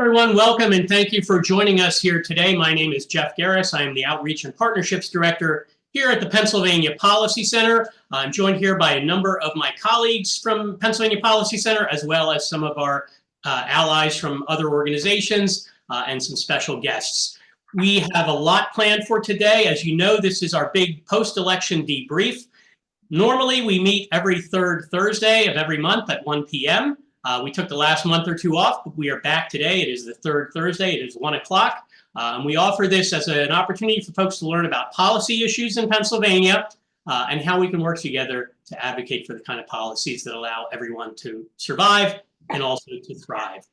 everyone. Welcome and thank you for joining us here today. My name is Jeff Garris. I am the Outreach and Partnerships Director here at the Pennsylvania Policy Center. I'm joined here by a number of my colleagues from Pennsylvania Policy Center, as well as some of our allies from other organizations and some special guests. We have a lot planned for today. As you know, this is our big post-election debrief. Normally, we meet every third Thursday of every month at 1 p.m. We took the last month or two off, but we are back today. It is the third Thursday. It is 1 o'clock. And we offer this as an opportunity for folks to learn about policy issues in Pennsylvania and how we can work together to advocate for the kind of policies that allow everyone to survive and also to thrive.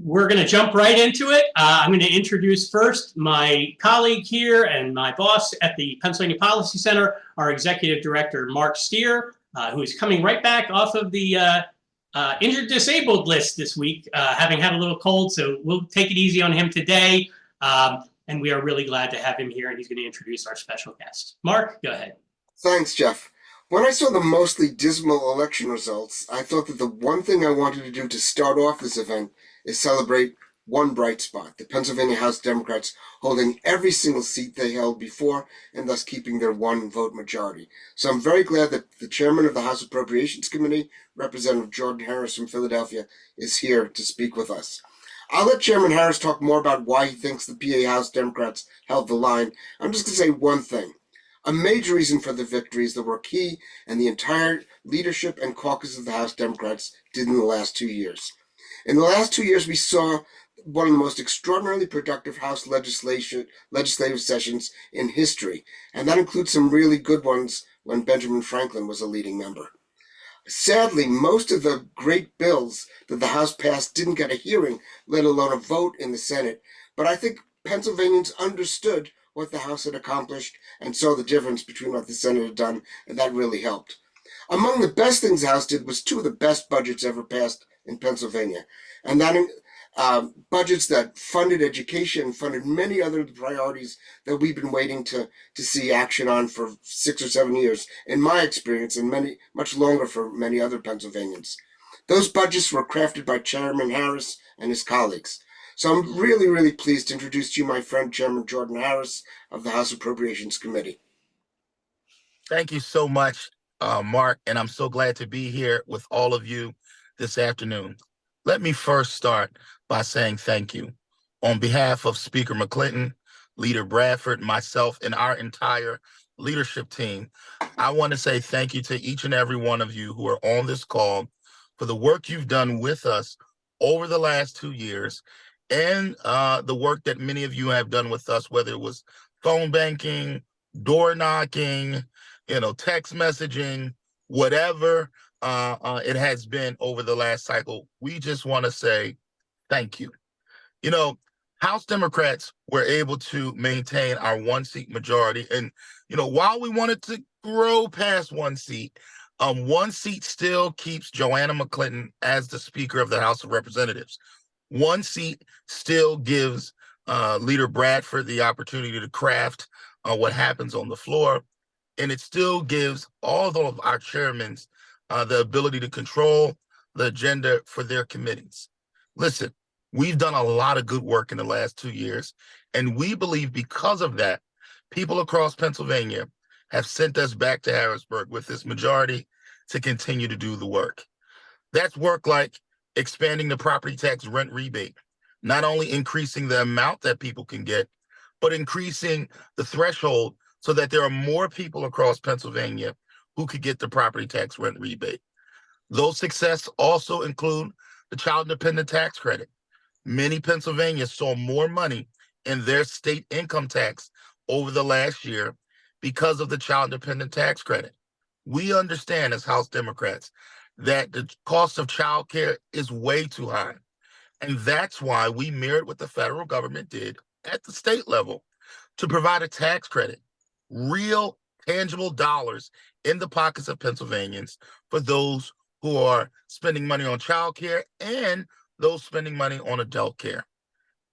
We're going to jump right into it. I'm going to introduce first my colleague here and my boss at the Pennsylvania Policy Center, our Executive Director, Mark Steer, who is coming right back off of the injured disabled list this week, having had a little cold, so we'll take it easy on him today. And we are really glad to have him here, and he's going to introduce our special guest. Mark, go ahead. Thanks, Jeff. When I saw the mostly dismal election results, I thought that the one thing I wanted to do to start off this event is celebrate one bright spot, the Pennsylvania House Democrats holding every single seat they held before and thus keeping their one vote majority. So I'm very glad that the chairman of the House Appropriations Committee, Representative Jordan Harris from Philadelphia, is here to speak with us. I'll let Chairman Harris talk more about why he thinks the PA House Democrats held the line. I'm just going to say one thing. A major reason for the victories that were key and the entire leadership and caucus of the House Democrats did in the last 2 years. In the last 2 years, we saw one of the most extraordinarily productive House legislative sessions in history, and that includes some really good ones when Benjamin Franklin was a leading member. Sadly, most of the great bills that the House passed didn't get a hearing, let alone a vote in the Senate, but I think Pennsylvanians understood what the House had accomplished and saw the difference between what the Senate had done, and that really helped. Among the best things the House did was two of the best budgets ever passed in Pennsylvania, and that budgets that funded education, funded many other priorities that we've been waiting to see action on for 6 or 7 years, in my experience, and much longer for many other Pennsylvanians. Those budgets were crafted by Chairman Harris and his colleagues. So I'm really, really pleased to introduce to you my friend, Chairman Jordan Harris of the House Appropriations Committee. Thank you so much, Mark, and I'm so glad to be here with all of you this afternoon. Let me first start by saying thank you. On behalf of Speaker McClinton, Leader Bradford, myself, and our entire leadership team, I want to say thank you to each and every one of you who are on this call for the work you've done with us over the last 2 years and the work that many of you have done with us, whether it was phone banking, door knocking, text messaging, whatever it has been over the last cycle. We just want to say thank you. House Democrats were able to maintain our one-seat majority. And, while we wanted to grow past one seat still keeps Joanna McClinton as the Speaker of the House of Representatives. One seat still gives Leader Bradford the opportunity to craft what happens on the floor. And it still gives all of our chairmen the ability to control the agenda for their committees. Listen, we've done a lot of good work in the last 2 years, and we believe because of that, people across Pennsylvania have sent us back to Harrisburg with this majority to continue to do the work. That's work like expanding the property tax rent rebate, not only increasing the amount that people can get, but increasing the threshold so that there are more people across Pennsylvania who could get the property tax rent rebate. Those successes also include the child-dependent tax credit. Many Pennsylvanians saw more money in their state income tax over the last year because of the child-dependent tax credit. We understand as House Democrats that the cost of child care is way too high. And that's why we mirrored what the federal government did at the state level to provide a tax credit, real tangible dollars in the pockets of Pennsylvanians for those who are spending money on child care and those spending money on adult care.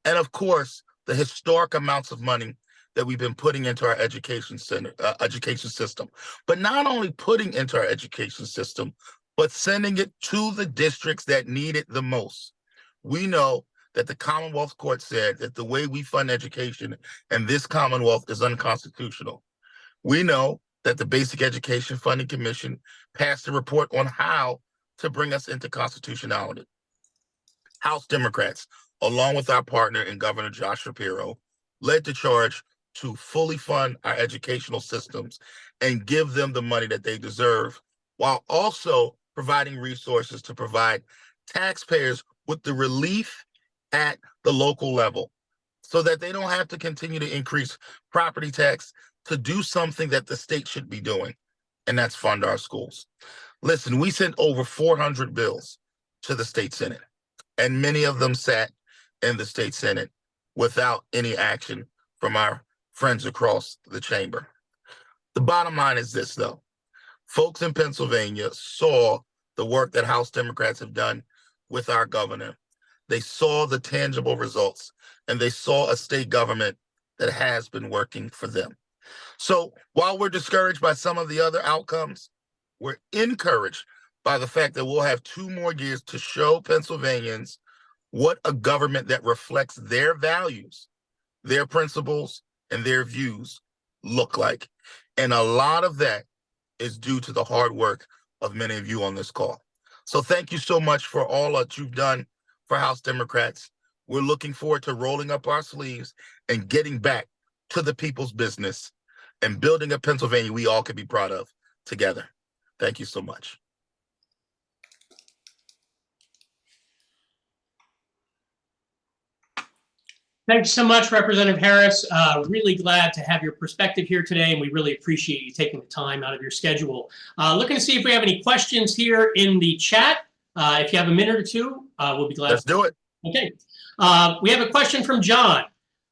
And of course, the historic amounts of money that we've been putting into our education system, but not only putting into our education system, but sending it to the districts that need it the most. We know that the Commonwealth Court said that the way we fund education in this Commonwealth is unconstitutional. We know that the Basic Education Funding Commission passed a report on how to bring us into constitutionality. House Democrats, along with our partner in Governor Josh Shapiro, led the charge to fully fund our educational systems and give them the money that they deserve, while also providing resources to provide taxpayers with the relief at the local level so that they don't have to continue to increase property tax to do something that the state should be doing, and that's fund our schools. Listen, we sent over 400 bills to the state Senate, and many of them sat in the state Senate without any action from our friends across the chamber. The bottom line is this, though. Folks in Pennsylvania saw the work that House Democrats have done with our governor. They saw the tangible results, and they saw a state government that has been working for them. So while we're discouraged by some of the other outcomes, we're encouraged by the fact that we'll have 2 more years to show Pennsylvanians what a government that reflects their values, their principles, and their views look like. And a lot of that is due to the hard work of many of you on this call. So thank you so much for all that you've done for House Democrats. We're looking forward to rolling up our sleeves and getting back to the people's business and building a Pennsylvania we all can be proud of together. Thank you so much. Thanks so much, Representative Harris. Really glad to have your perspective here today, and we really appreciate you taking the time out of your schedule. Looking to see if we have any questions here in the chat. If you have a minute or two, we'll be glad. Let's do it. Okay. We have a question from John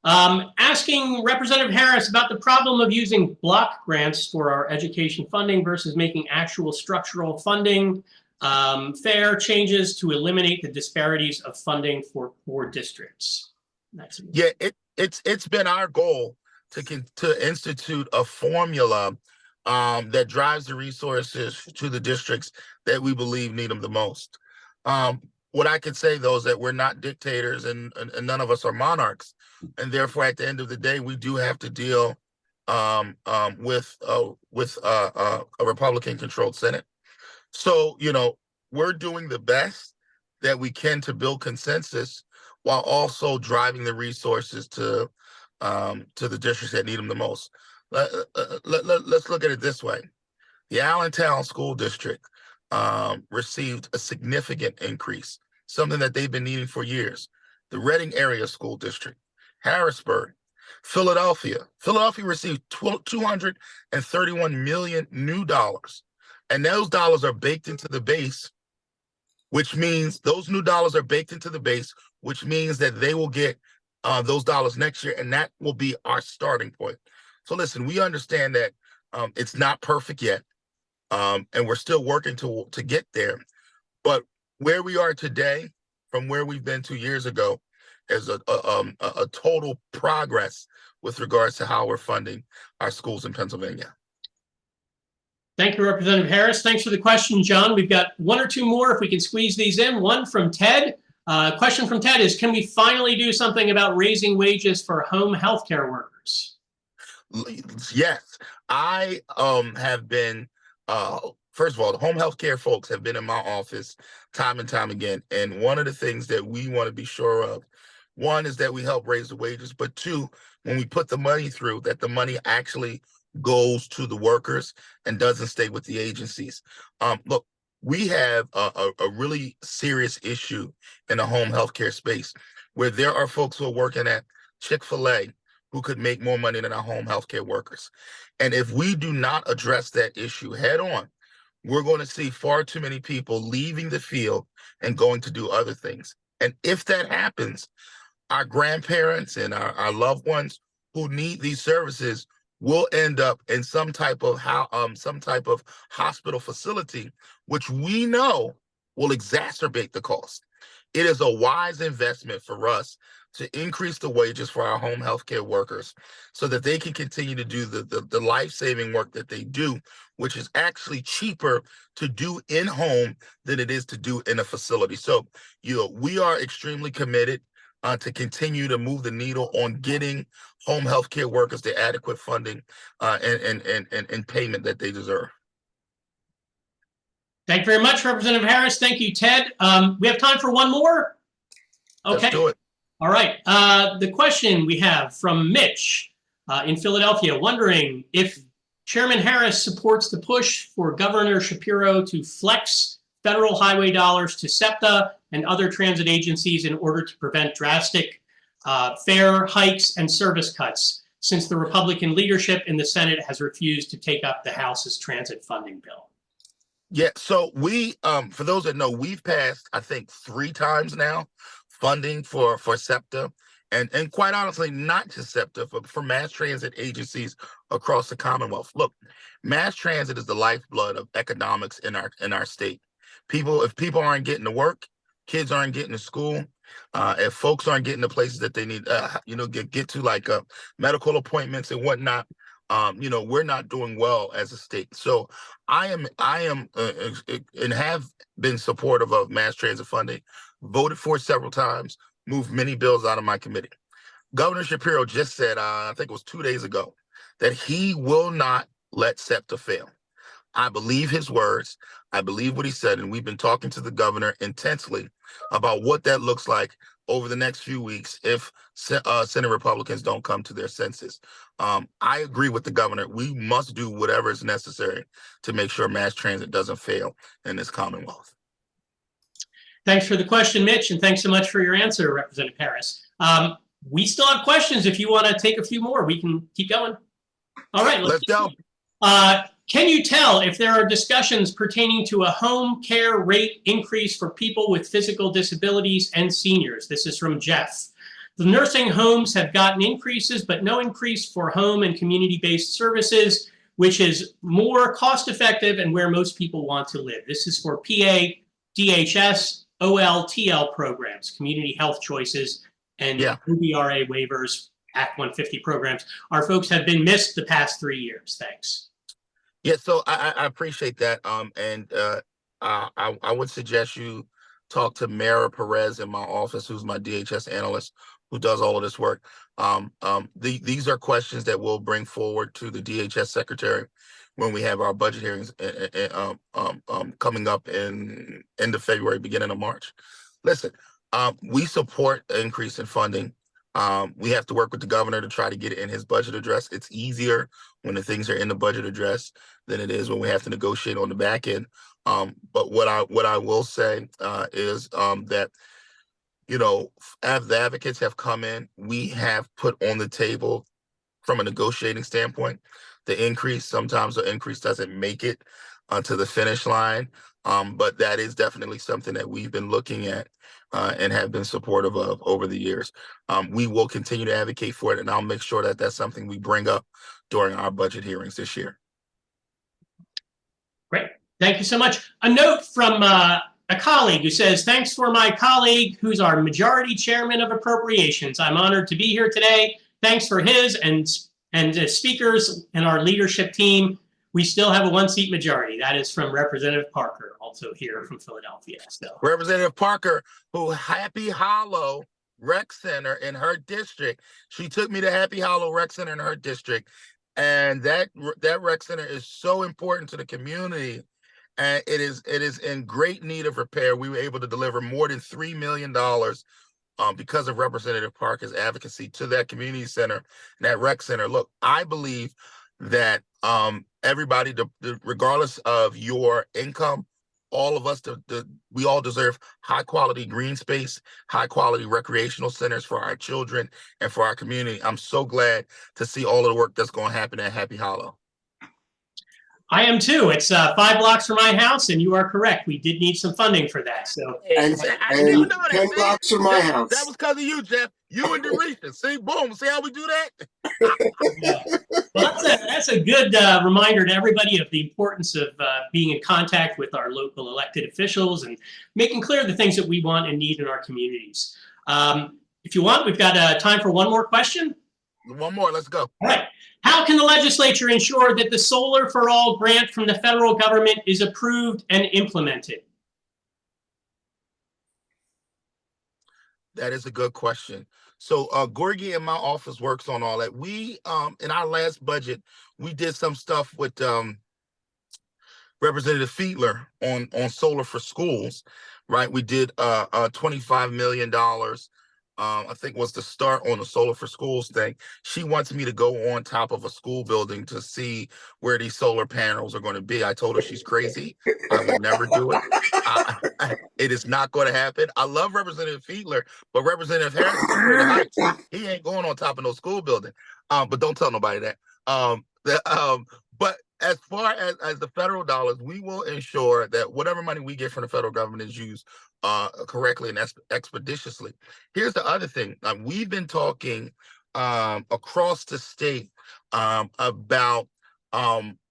asking Representative Harris about the problem of using block grants for our education funding versus making actual structural funding fair changes to eliminate the disparities of funding for poor districts. Yeah, it's been our goal to institute a formula that drives the resources to the districts that we believe need them the most. What I could say, though, is that we're not dictators and none of us are monarchs. And therefore, at the end of the day, we do have to deal with a Republican-controlled Senate. So, you know, we're doing the best that we can to build consensus while also driving the resources to the districts that need them the most. Let's look at it this way. The Allentown School District received a significant increase, something that they've been needing for years. The Reading Area School District, Harrisburg, Philadelphia received $231 million new dollars. And those dollars are baked into the base, which means those new dollars are baked into the base, which means that they will get those dollars next year, and that will be our starting point. So listen, we understand that it's not perfect yet, and we're still working to get there. But where we are today from where we've been 2 years ago is a total progress with regards to how we're funding our schools in Pennsylvania. Thank you, Representative Harris. Thanks for the question, John. We've got 1 or 2 more if we can squeeze these in. One from Ted. Question from Ted is, can we finally do something about raising wages for home healthcare workers? Yes, I have been, first of all, the home healthcare folks have been in my office time and time again. And one of the things that we want to be sure of, one is that we help raise the wages, but 2, when we put the money through, that the money actually goes to the workers and doesn't stay with the agencies. Look, we have a really serious issue in the home healthcare space where there are folks who are working at Chick-fil-A who could make more money than our home healthcare workers. And if we do not address that issue head on, we're going to see far too many people leaving the field and going to do other things. And if that happens, our grandparents and our loved ones who need these services will end up in some type of hospital facility, which we know will exacerbate the cost. it is a wise investment for us to increase the wages for our home healthcare workers so that they can continue to do the life-saving work that they do, which is actually cheaper to do in home than it is to do in a facility. So, we are extremely committed to continue to move the needle on getting home healthcare workers the adequate funding and payment that they deserve. Thank you very much, Representative Harris. Thank you, Ted. We have time for one more. Okay. Let's do it. All right. The question we have from Mitch in Philadelphia, wondering if Chairman Harris supports the push for Governor Shapiro to flex federal highway dollars to SEPTA and other transit agencies in order to prevent drastic fare hikes and service cuts, since the Republican leadership in the Senate has refused to take up the House's transit funding bill. Yeah, so we, for those that know, we've passed, I think, 3 times now funding for SEPTA, and quite honestly, not just SEPTA, but for mass transit agencies across the Commonwealth. Look, mass transit is the lifeblood of economics in our state. If people aren't getting to work, kids aren't getting to school, if folks aren't getting to places that they need, get to, like medical appointments and whatnot, we're not doing well as a state. So I am and have been supportive of mass transit funding, voted for it several times, moved many bills out of my committee. Governor Shapiro just said, I think it was 2 days ago, that he will not let SEPTA fail. I believe his words. I believe what he said, and we've been talking to the governor intensely about what that looks like over the next few weeks if Senate Republicans don't come to their senses. I agree with the governor. We must do whatever is necessary to make sure mass transit doesn't fail in this Commonwealth. Thanks for the question, Mitch, and thanks so much for your answer, Representative Harris. We still have questions. If you want to take a few more, we can keep going. All right, let's go. Can you tell if there are discussions pertaining to a home care rate increase for people with physical disabilities and seniors? This is from Jeff. The nursing homes have gotten increases, but no increase for home and community-based services, which is more cost-effective and where most people want to live. This is for PA, DHS, OLTL programs, community health choices, and OBRA waivers, Act 150 programs. Our folks have been missed the past 3 years. Thanks. Yeah, so I appreciate that. I would suggest you talk to Mara Perez in my office, who's my DHS analyst, who does all of this work. These are questions that we'll bring forward to the DHS secretary when we have our budget hearings coming up in end of February, beginning of March. Listen, we support an increase in funding. We have to work with the governor to try to get it in his budget address. It's easier when the things are in the budget address than it is when we have to negotiate on the back end. But what I will say is that, as the advocates have come in, we have put on the table from a negotiating standpoint the increase. Sometimes the increase doesn't make it to the finish line, but that is definitely something that we've been looking at and have been supportive of over the years. We will continue to advocate for it, and I'll make sure that that's something we bring up during our budget hearings this year. Great. Thank you so much. A note from a colleague who says, thanks for my colleague who's our majority chairman of Appropriations. I'm honored to be here today. Thanks for his and speakers and our leadership team. We still have a 1-seat majority. That is from Representative Parker, also here from Philadelphia. So Representative Parker, who Happy Hollow Rec Center in her district, she took me to Happy Hollow Rec Center in her district, and that rec center is so important to the community, and it is in great need of repair. We were able to deliver more than $3 million because of Representative Parker's advocacy to that community center and that rec center. Look, I believe that everybody, regardless of your income, all of us, we all deserve high quality green space, high quality recreational centers for our children and for our community. I'm so glad to see all of the work that's going to happen at Happy Hollow. I am too. It's 5 blocks from my house, and you are correct. We did need some funding for that. So and I do know that. 10 blocks from my house. That was because of you, Jeff. You and Derecha. See, boom. See how we do that? Yeah. Well, that's a good reminder to everybody of the importance of being in contact with our local elected officials and making clear the things that we want and need in our communities. If you want, we've got time for one more question. One more. Let's go. All right. How can the legislature ensure that the Solar for All grant from the federal government is approved and implemented? That is a good question. So Gorgie in my office works on all that. We in our last budget, we did some stuff with Representative Fiedler on solar for schools, right? We did $25 million. I think was the start on the solar for schools thing. She wants me to go on top of a school building to see where these solar panels are going to be. I told her she's crazy. I would never do it. It is not going to happen. I love Representative Fiedler, but Representative Harris is afraid of heights. He ain't going on top of no school building. But don't tell nobody that. But as far as the federal dollars, we will ensure that whatever money we get from the federal government is used correctly and expeditiously. Here's the other thing. We've been talking across the state about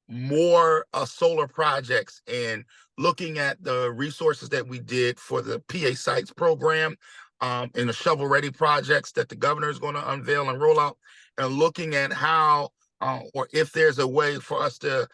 more solar projects and looking at the resources that we did for the PA Sites program and the shovel-ready projects that the governor is going to unveil and roll out, and looking at how or if there's a way for us to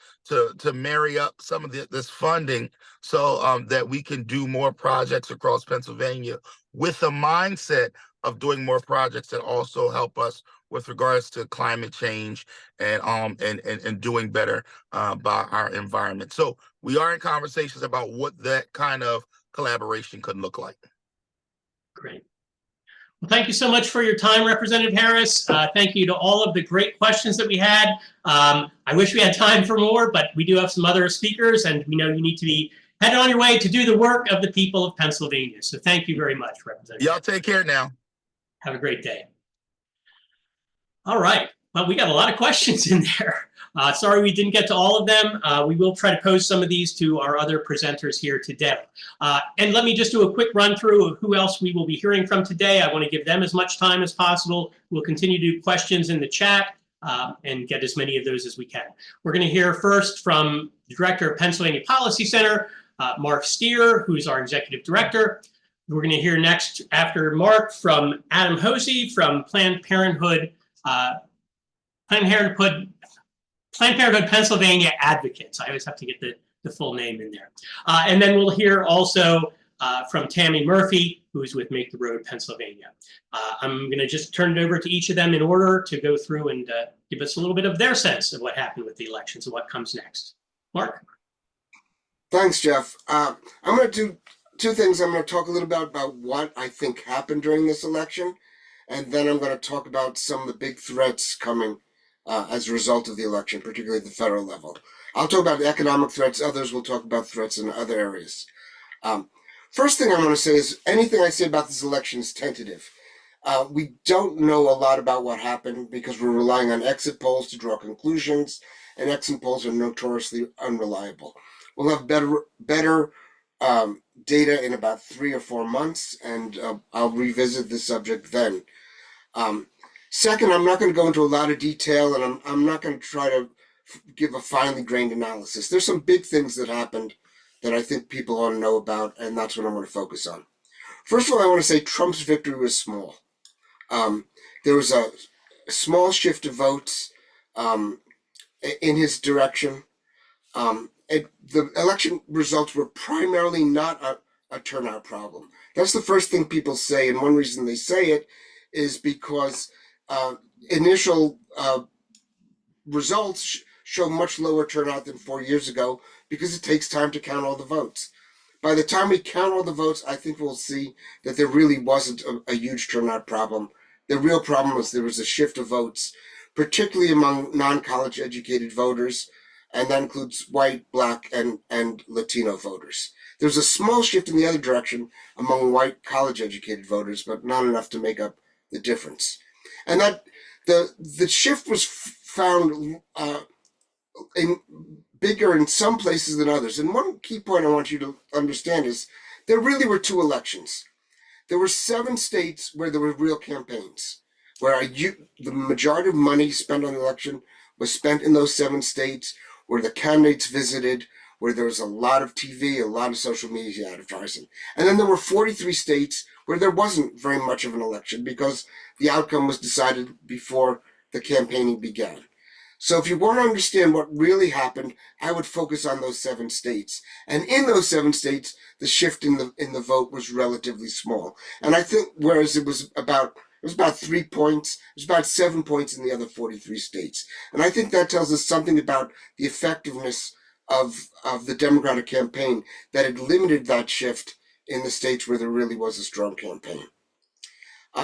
marry up some of this funding so that we can do more projects across Pennsylvania with the mindset of doing more projects that also help us with regards to climate change and doing better by our environment. So we are in conversations about what that kind of collaboration could look like. Great. Well, thank you so much for your time, Representative Harris. Thank you to all of the great questions that we had. I wish we had time for more, but we do have some other speakers, and we know you need to be headed on your way to do the work of the people of Pennsylvania. So thank you very much, Representative. Y'all take care now. Have a great day. All right. Well, we got a lot of questions in there. Sorry we didn't get to all of them. We will try to pose some of these to our other presenters here today. And let me just do a quick run through of who else we will be hearing from today. I want to give them as much time as possible. We'll continue to do questions in the chat and get as many of those as we can. We're going to hear first from the Director of Pennsylvania Policy Center, Mark Steer, who's our Executive Director. We're going to hear next, after Mark, from Adam Hosey from Planned Parenthood Pennsylvania Advocates. I always have to get the full name in there. And then we'll hear also from Tammy Murphy, who's with Make the Road Pennsylvania. I'm going to just turn it over to each of them in order to go through and give us a little bit of their sense of what happened with the elections and what comes next. Mark? Thanks, Jeff. I'm going to do two things. I'm going to talk a little bit about what I think happened during this election, and then I'm going to talk about some of the big threats coming as a result of the election, particularly at the federal level. I'll talk about economic threats. Others will talk about threats in other areas. First thing I want to say is anything I say about this election is tentative. We don't know a lot about what happened because we're relying on exit polls to draw conclusions, and exit polls are notoriously unreliable. We'll have better data in about 3 or 4 months, and I'll revisit the subject then. Second, I'm not going to go into a lot of detail, and I'm not going to try to give a finely grained analysis. There's some big things that happened that I think people ought to know about, and that's what I'm going to focus on. First of all, I want to say Trump's victory was small. There was a small shift of votes in his direction. The election results were primarily not a turnout problem. That's the first thing people say, and one reason they say it is because initial results show much lower turnout than 4 years ago because it takes time to count all the votes. By the time we count all the votes, I think we'll see that there really wasn't a huge turnout problem. The real problem was there was a shift of votes, particularly among non-college educated voters, and that includes white, black, and Latino voters. There's a small shift in the other direction among white college educated voters, but not enough to make up the difference. And that the shift was found bigger in some places than others. And one key point I want you to understand is there really were 2 elections. There were 7 states where there were real campaigns, where the majority of money spent on the election was spent in those 7 states, where the candidates visited, where there was a lot of TV, a lot of social media advertising. And then there were 43 states where there wasn't very much of an election because the outcome was decided before the campaigning began. So if you want to understand what really happened, I would focus on those 7 states. And in those 7 states, the shift in the vote was relatively small. And I think whereas it was about 3 points, it was about 7 points in the other 43 states. And I think that tells us something about the effectiveness of the Democratic campaign, that it limited that shift in the states where there really was a strong campaign.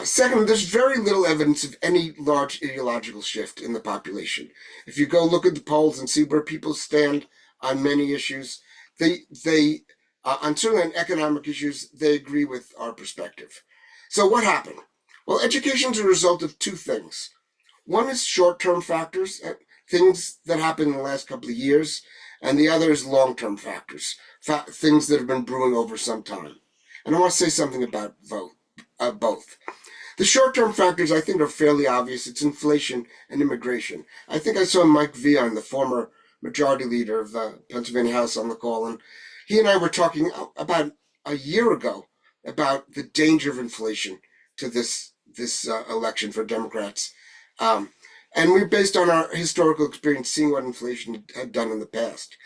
Second, there's very little evidence of any large ideological shift in the population. If you go look at the polls and see where people stand on many issues, certainly on economic issues, they agree with our perspective. So what happened? Well, education is a result of 2 things. One is short-term factors, things that happened in the last couple of years, and the other is long-term factors, things that have been brewing over some time. And I want to say something about both. The short-term factors, I think, are fairly obvious. It's inflation and immigration. I think I saw Mike Vion, the former majority leader of the Pennsylvania House, on the call, and he and I were talking about a year ago about the danger of inflation to this election for Democrats. And we're based on our historical experience, seeing what inflation had done in the past.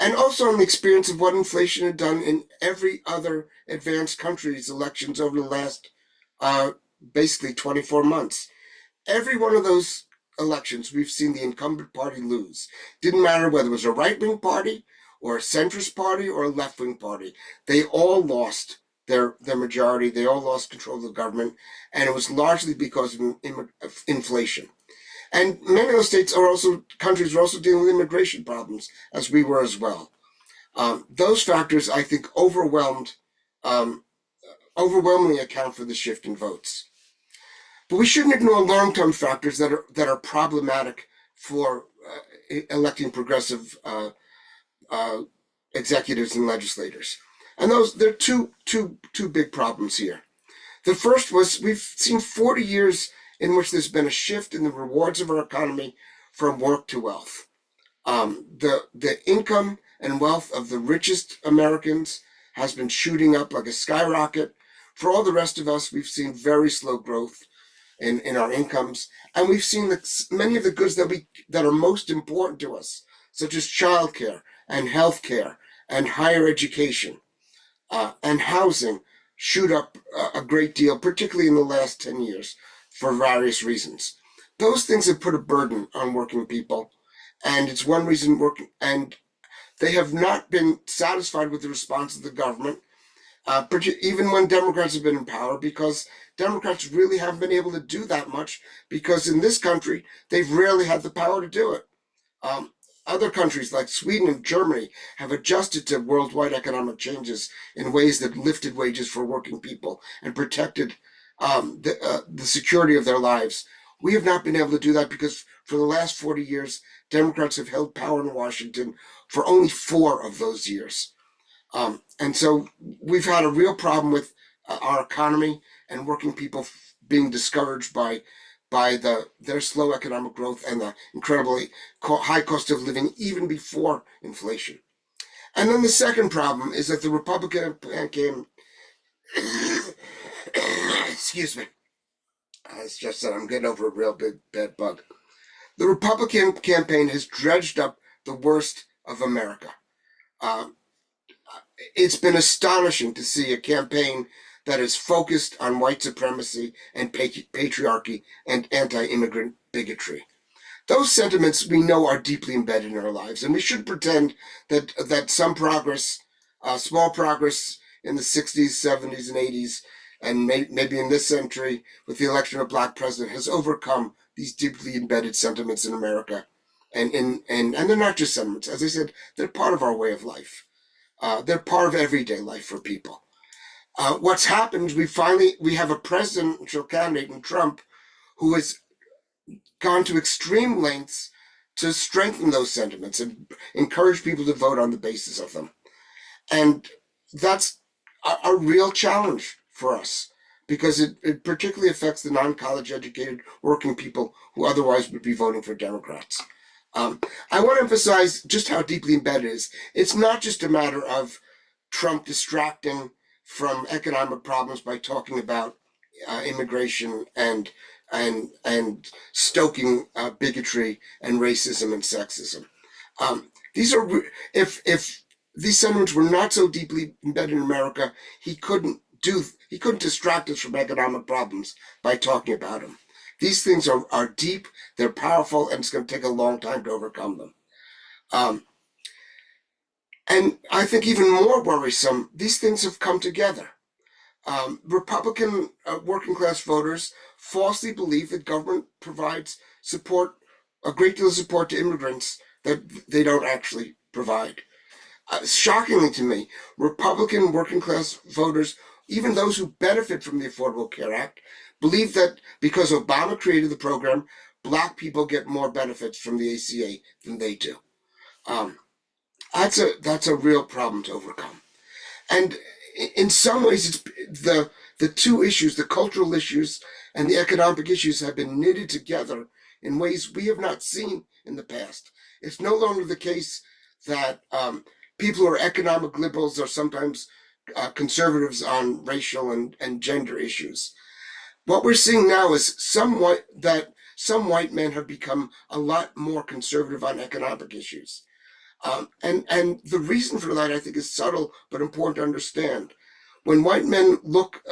And also on the experience of what inflation had done in every other advanced country's elections over the last basically 24 months. Every one of those elections, we've seen the incumbent party lose. Didn't matter whether it was a right-wing party or a centrist party or a left-wing party. They all lost their majority. They all lost control of the government, and it was largely because of inflation. And many of those countries were also dealing with immigration problems, as we were as well. Those factors, I think, overwhelmingly account for the shift in votes. But we shouldn't ignore long-term factors that are problematic for electing progressive executives and legislators. And there are two big problems here. The first was we've seen 40 years in which there's been a shift in the rewards of our economy from work to wealth. The income and wealth of the richest Americans has been shooting up like a skyrocket. For all the rest of us, we've seen very slow growth in our incomes, and we've seen that many of the goods that are most important to us, such as childcare and healthcare and higher education and housing, shoot up a great deal, particularly in the last 10 years, for various reasons. Those things have put a burden on working people, and it's one reason and they have not been satisfied with the response of the government, even when Democrats have been in power, because Democrats really haven't been able to do that much, because in this country, they've rarely had the power to do it. Other countries like Sweden and Germany have adjusted to worldwide economic changes in ways that lifted wages for working people and protected the security of their lives. We have not been able to do that because for the last 40 years, Democrats have held power in Washington for only 4 of those years. And so we've had a real problem with our economy and working people being discouraged by their slow economic growth and the incredibly high cost of living even before inflation. And then the second problem is that the Republican campaign, excuse me, it's just that I'm getting over a real bad bug. The Republican campaign has dredged up the worst of America. It's been astonishing to see a campaign that is focused on white supremacy and patriarchy and anti-immigrant bigotry. Those sentiments we know are deeply embedded in our lives, and we should pretend that some progress, small progress in the 60s, 70s, and 80s, and maybe in this century with the election of a black president, has overcome these deeply embedded sentiments in America. And they're not just sentiments. As I said, they're part of our way of life. They're part of everyday life for people. What's happened, we have a presidential candidate in Trump who has gone to extreme lengths to strengthen those sentiments and encourage people to vote on the basis of them. And that's a real challenge for us. because it particularly affects the non-college educated working people who otherwise would be voting for Democrats. I want to emphasize just how deeply embedded it is. It's not just a matter of Trump distracting from economic problems by talking about immigration and stoking bigotry and racism and sexism. If these sentiments were not so deeply embedded in America, he couldn't distract us from economic problems by talking about them. These things are deep, they're powerful, and it's going to take a long time to overcome them. And I think even more worrisome, these things have come together. Republican working class voters falsely believe that government provides support, a great deal of support to immigrants that they don't actually provide. Shockingly to me, Republican working class voters, even those who benefit from the Affordable Care Act, believe that because Obama created the program, Black people get more benefits from the ACA than they do. That's a real problem to overcome. And in some ways, it's the two issues, the cultural issues and the economic issues, have been knitted together in ways we have not seen in the past. It's no longer the case that people who are economic liberals are sometimes conservatives on racial and gender issues. What we're seeing now is some white men have become a lot more conservative on economic issues. And the reason for that, I think, is subtle but important to understand. When white men look,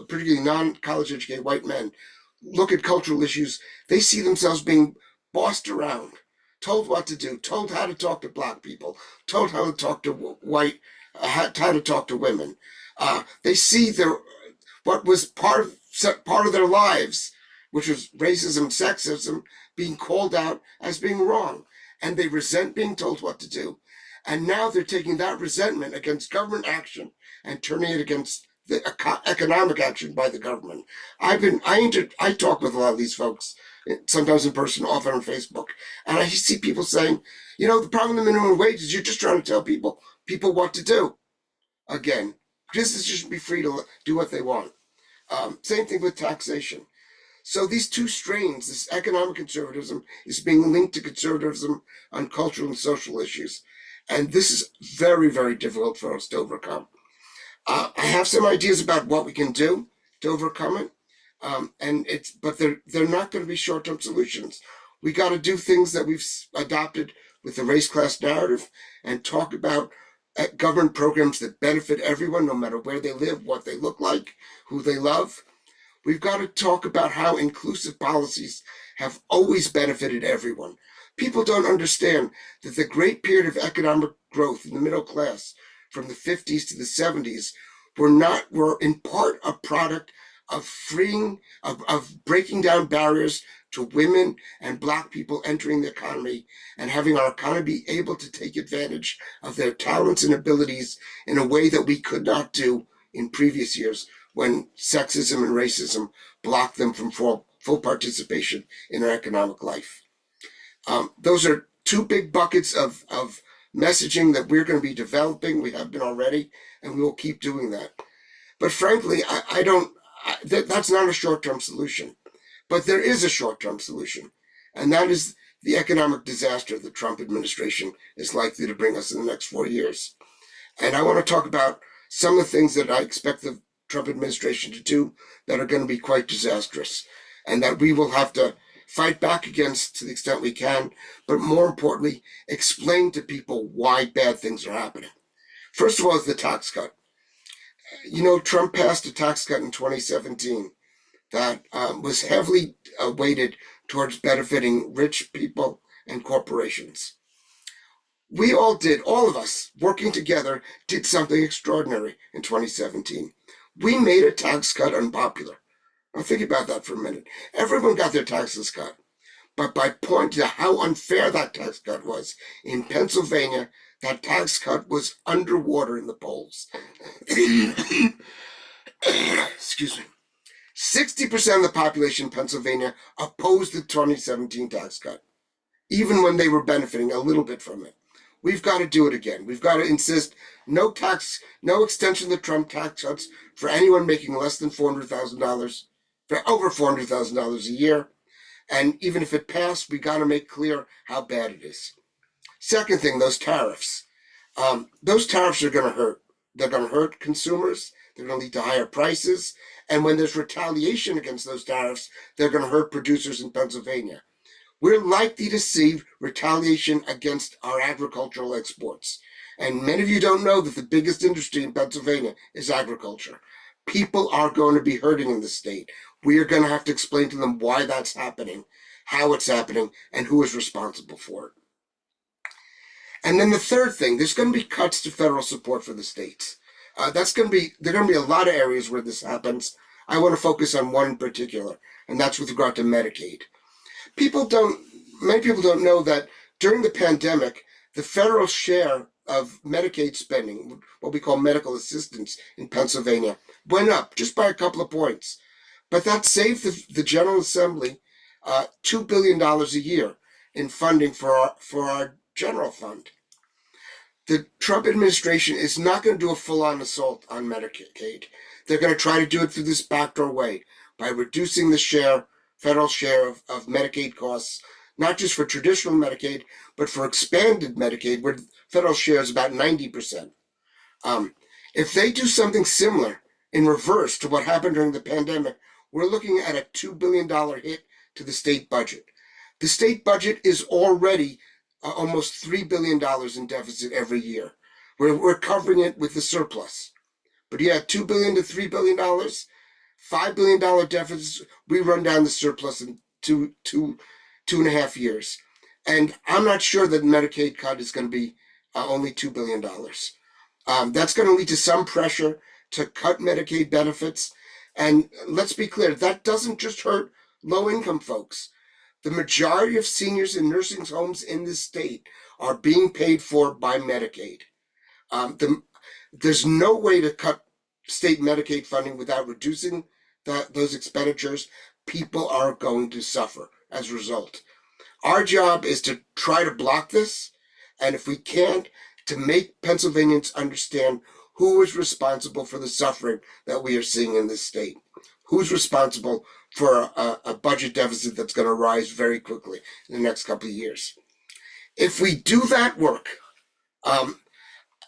particularly non-college educated white men, look at cultural issues, they see themselves being bossed around, told what to do, told how to talk to Black people, told how to talk to how to talk to women. They see what was part of their lives, which was racism, sexism, being called out as being wrong. And they resent being told what to do. And now they're taking that resentment against government action and turning it against the economic action by the government. I talk with a lot of these folks, sometimes in person, often on Facebook, and I see people saying, the problem with the minimum wage is you're just trying to tell people what to do. Again, businesses should be free to do what they want. Same thing with taxation. So these two strains, this economic conservatism is being linked to conservatism on cultural and social issues. And this is very, very difficult for us to overcome. I have some ideas about what we can do to overcome it, but they're not going to be short-term solutions. We got to do things that we've adopted with the race-class narrative and talk about government programs that benefit everyone, no matter where they live, what they look like, who they love. We've got to talk about how inclusive policies have always benefited everyone. People don't understand that the great period of economic growth in the middle class from the 50s to the 70s were in part a product of breaking down barriers to women and Black people entering the economy and having our economy be able to take advantage of their talents and abilities in a way that we could not do in previous years, when sexism and racism blocked them from full participation in our economic life. Those are two big buckets of messaging that we're going to be developing. We have been already, and we will keep doing that. But frankly, that's not a short-term solution. But there is a short-term solution, and that is the economic disaster the Trump administration is likely to bring us in the next 4 years. And I want to talk about some of the things that I expect the Trump administration to do that are going to be quite disastrous, and that we will have to fight back against to the extent we can, but more importantly, explain to people why bad things are happening. First of all, is the tax cut. Trump passed a tax cut in 2017 that was heavily weighted towards benefiting rich people and corporations. We all of us working together, did something extraordinary in 2017. We made a tax cut unpopular. Now think about that for a minute. Everyone got their taxes cut. But by pointing to how unfair that tax cut was, in Pennsylvania, that tax cut was underwater in the polls. Excuse me. 60% of the population in Pennsylvania opposed the 2017 tax cut, even when they were benefiting a little bit from it. we've got to do it again. We've got to insist no extension of the Trump tax cuts for anyone making less than $400,000, for over $400,000 a year. And even if it passed, we got to make clear how bad it is. Second thing, those tariffs. Those tariffs are going to hurt. They're going to hurt consumers. They're going to lead to higher prices. And when there's retaliation against those tariffs, they're going to hurt producers in Pennsylvania. We're likely to see retaliation against our agricultural exports. And many of you don't know that the biggest industry in Pennsylvania is agriculture. People are going to be hurting in the state. We are going to have to explain to them why that's happening, how it's happening, and who is responsible for it. And then the third thing, there's going to be cuts to federal support for the states. There are going to be a lot of areas where this happens. I want to focus on one in particular, and that's with regard to Medicaid. Many people don't know that during the pandemic, the federal share of Medicaid spending, what we call medical assistance in Pennsylvania, went up just by a couple of points. But that saved the General Assembly $2 billion a year in funding for our general fund. The Trump administration is not going to do a full-on assault on Medicaid. They're going to try to do it through this backdoor way by reducing the federal share of Medicaid costs, not just for traditional Medicaid, but for expanded Medicaid, where the federal share is about 90%. If they do something similar in reverse to what happened during the pandemic, we're looking at a $2 billion hit to the state budget. The state budget is already almost $3 billion in deficit every year. We're covering it with the surplus. But yeah, $2 billion to $3 billion, $5 billion deficits, we run down the surplus in two and a half years. And I'm not sure that Medicaid cut is going to be only $2 billion. That's going to lead to some pressure to cut Medicaid benefits. And let's be clear, that doesn't just hurt low-income folks. The majority of seniors in nursing homes in this state are being paid for by Medicaid. There's no way to cut state Medicaid funding without reducing those expenditures. People are going to suffer as a result. Our job is to try to block this, and if we can't, to make Pennsylvanians understand who is responsible for the suffering that we are seeing in this state. Who's responsible for a budget deficit that's going to rise very quickly in the next couple of years. If we do that work,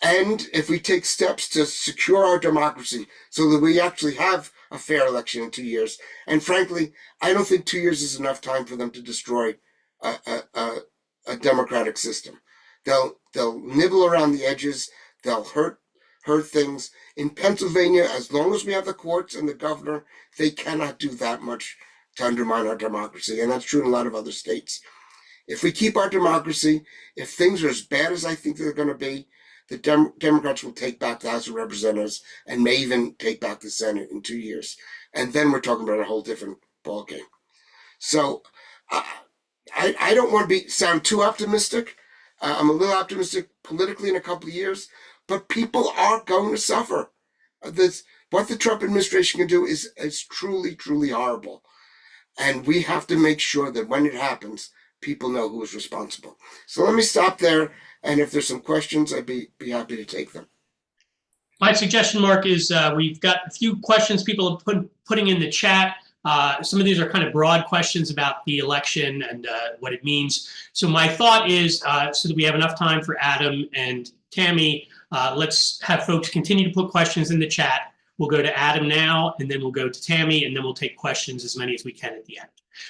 and if we take steps to secure our democracy so that we actually have a fair election in 2 years, and frankly, I don't think 2 years is enough time for them to destroy a democratic system. They'll nibble around the edges. They'll hurt things. In Pennsylvania, as long as we have the courts and the governor, they cannot do that much to undermine our democracy. And that's true in a lot of other states. If we keep our democracy, if things are as bad as I think they're going to be, the Democrats will take back the House of Representatives and may even take back the Senate in 2 years. And then we're talking about a whole different ballgame. So I don't want to sound too optimistic. I'm a little optimistic politically in a couple of years, but people are going to suffer. What the Trump administration can do is truly, truly horrible. And we have to make sure that when it happens, people know who is responsible. So let me stop there. And if there's some questions, I'd be happy to take them. My suggestion, Mark, is we've got a few questions people have putting in the chat. Some of these are kind of broad questions about the election and what it means. So my thought is, so that we have enough time for Adam and Tammy, let's have folks continue to put questions in the chat. We'll go to Adam now, and then we'll go to Tammy, and then we'll take questions, as many as we can at the end.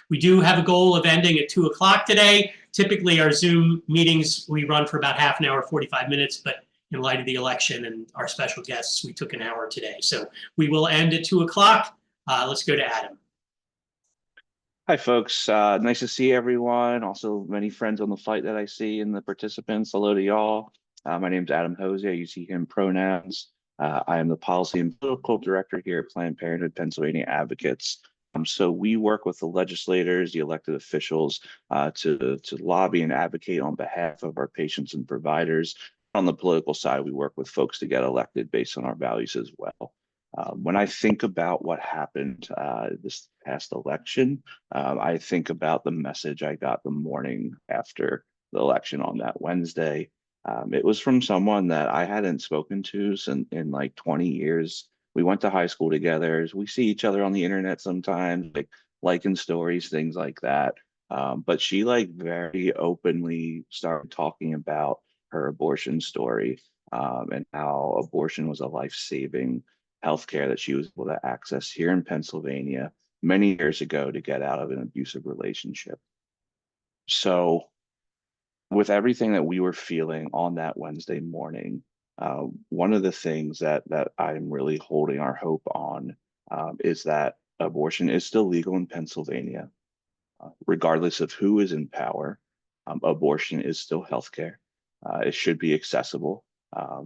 We do have a goal of ending at 2 o'clock today. Typically, our Zoom meetings, we run for about half an hour, 45 minutes, but in light of the election and our special guests, we took an hour today. So we will end at 2 o'clock. Let's go to Adam. Hi, folks. Nice to see everyone. Also, many friends on the flight that I see and the participants. Hello to y'all. My name is Adam Hosey. I use he, him pronouns. I am the Policy and Political Director here at Planned Parenthood Pennsylvania Advocates. So we work with the legislators, the elected officials, to lobby and advocate on behalf of our patients and providers. On the political side, we work with folks to get elected based on our values as well. When I think about what happened this past election, I think about the message I got the morning after the election on that Wednesday. It was from someone that I hadn't spoken to since in like 20 years. We went to high school together. We see each other on the internet sometimes, like liking stories, things like that. But she like very openly started talking about her abortion story, and how abortion was a life-saving healthcare that she was able to access here in Pennsylvania many years ago to get out of an abusive relationship. So with everything that we were feeling on that Wednesday morning, one of the things that I'm really holding our hope on, is that abortion is still legal in Pennsylvania, regardless of who is in power. Abortion is still healthcare. It should be accessible.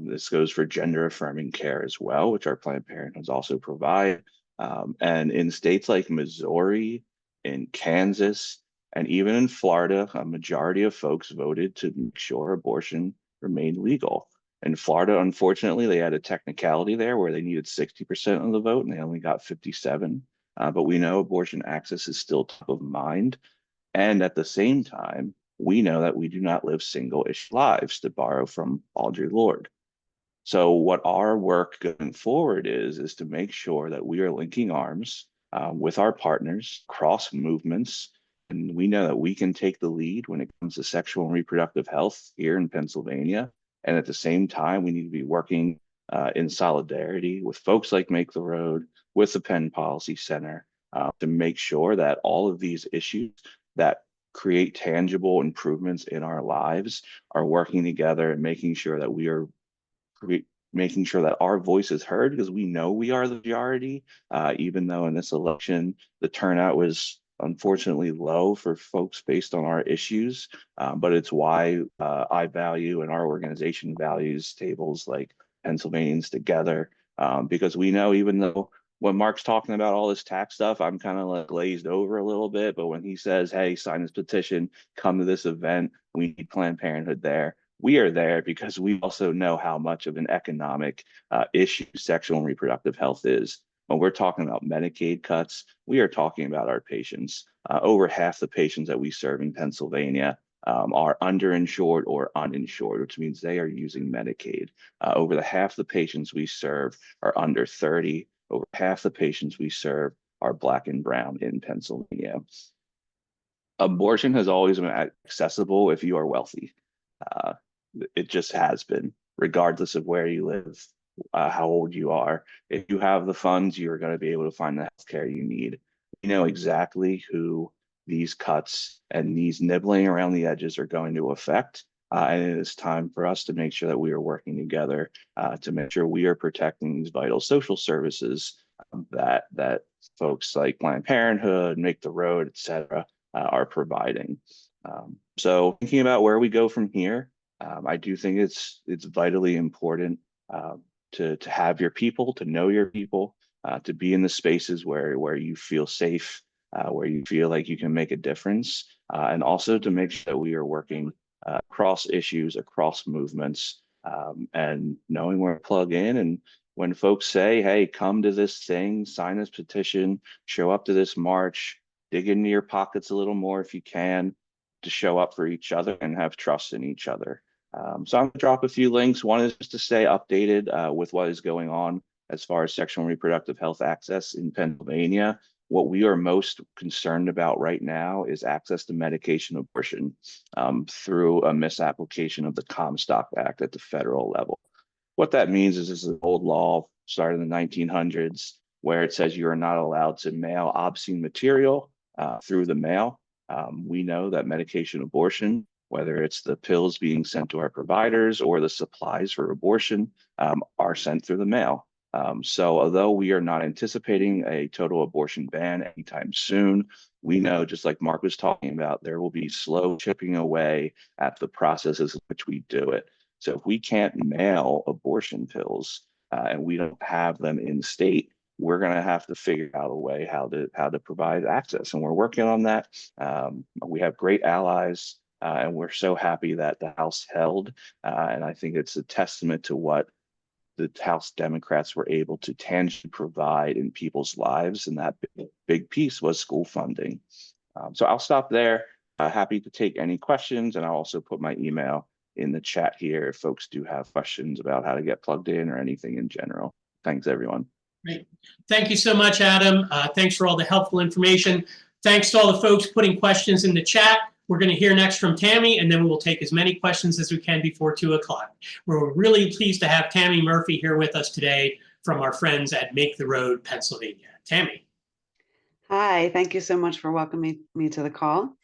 This goes for gender affirming care as well, which our Planned Parenthoods also provide. And in states like Missouri, in Kansas, and even in Florida, a majority of folks voted to make sure abortion remained legal. In Florida, unfortunately, they had a technicality there where they needed 60% of the vote and they only got 57. But we know abortion access is still top of mind. And at the same time, we know that we do not live single-ish lives, to borrow from Audre Lorde. So what our work going forward is to make sure that we are linking arms, with our partners, cross movements, and we know that we can take the lead when it comes to sexual and reproductive health here in Pennsylvania. And at the same time, we need to be working in solidarity with folks like Make the Road, with the Penn Policy Center, to make sure that all of these issues that create tangible improvements in our lives are working together and making sure that we are making sure that our voice is heard, because we know we are the majority, even though in this election the turnout was unfortunately low for folks based on our issues. But it's why I value and our organization values tables like Pennsylvanians Together, because we know even though when Mark's talking about all this tax stuff, I'm kind of like glazed over a little bit. But when he says, hey, sign this petition, come to this event, we need Planned Parenthood there, we are there because we also know how much of an economic issue sexual and reproductive health is. When we're talking about Medicaid cuts, we are talking about our patients. Over half the patients that we serve in Pennsylvania are underinsured or uninsured, which means they are using Medicaid. Over the half the patients we serve are under 30. Over half the patients we serve are Black and brown in Pennsylvania. Abortion has always been accessible if you are wealthy. Uh, it just has been, regardless of where you live, how old you are. If you have the funds, you're going to be able to find the healthcare you need. We know exactly who these cuts and these nibbling around the edges are going to affect. And it is time for us to make sure that we are working together to make sure we are protecting these vital social services that folks like Planned Parenthood, Make the Road, et cetera, are providing. So thinking about where we go from here, I do think it's vitally important to have your people, to know your people, to be in the spaces where you feel safe, where you feel like you can make a difference, and also to make sure that we are working across issues, across movements, and knowing where to plug in. And when folks say, hey, come to this thing, sign this petition, show up to this march, dig into your pockets a little more if you can, to show up for each other and have trust in each other. So I'm going to drop a few links. One is just to stay updated with what is going on as far as sexual and reproductive health access in Pennsylvania. What we are most concerned about right now is access to medication abortion through a misapplication of the Comstock Act at the federal level. What that means is this is an old law started in the 1900s where it says you are not allowed to mail obscene material through the mail. We know that medication abortion, whether it's the pills being sent to our providers or the supplies for abortion, are sent through the mail. So although we are not anticipating a total abortion ban anytime soon, we know, just like Mark was talking about, there will be slow chipping away at the processes in which we do it. So if we can't mail abortion pills and we don't have them in state, we're going to have to figure out a way how to provide access, and we're working on that. We have great allies, and we're so happy that the House held. And I think it's a testament to what the House Democrats were able to tangibly provide in people's lives, and that big piece was school funding. So I'll stop there. Happy to take any questions, and I'll also put my email in the chat here if folks do have questions about how to get plugged in or anything in general. Thanks, everyone. Great. Thank you so much, Adam. Thanks for all the helpful information. Thanks to all the folks putting questions in the chat. We're going to hear next from Tammy, and then we will take as many questions as we can before 2 o'clock. We're really pleased to have Tammy Murphy here with us today from our friends at Make the Road, Pennsylvania. Tammy. Hi, thank you so much for welcoming me to the call.